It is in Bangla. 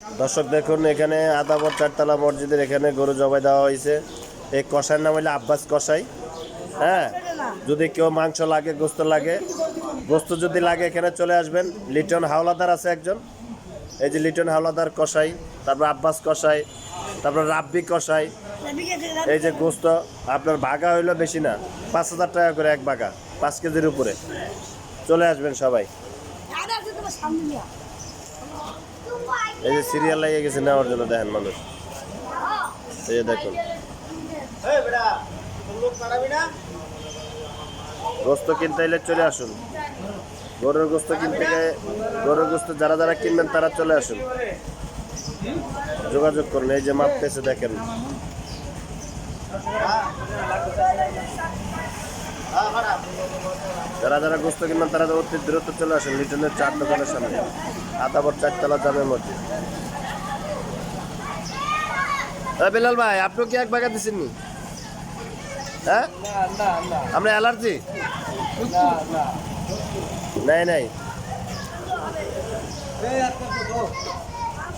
দর্শক দেখুন, এখানে আদাবর চারতলা মসজিদের এখানে গরু জবাই দেওয়া হয়েছে। এই কষাইয়ের নাম হইলে আব্বাস কষাই। হ্যাঁ, যদি কেউ মাংস লাগে, গোস্ত লাগে, গোস্ত যদি লাগে এখানে চলে আসবেন। লিটন হাওলাদার আছে একজন, এই যে লিটন হাওলাদার কষাই, তারপর আব্বাস কষাই, তারপর রাব্বি কষাই। এই যে গোস্ত আপনার ভাগা হইলো বেশি না, 5,000 টাকা করে এক ভাগা, 5 কেজির উপরে। চলে আসবেন সবাই। এই যে সিরিয়াল লাগিয়ে গেছে নেওয়ার জন্য, দেখেন মানুষ, এই যে দেখুন গোস্ত কিনতে এলে চলে আসুন। গরুর গোস্ত কিনতে গিয়ে, গরুর গোস্ত যারা যারা কিনবেন তারা চলে আসুন, যোগাযোগ করুন। এই যে মাপতেছে দেখেন। যারা যারা গোস্ত কিনবেন তারা অতি দ্রুত চলে আসুন লিটনের চার দোকানের সামনে, আদাবর চারতলা জামে মসজিদ। বেলাল ভাই, আপনি কি এক বাগা দিচ্ছেন নি? হ্যাঁ, আমরা অ্যালার্জি নাই নাই।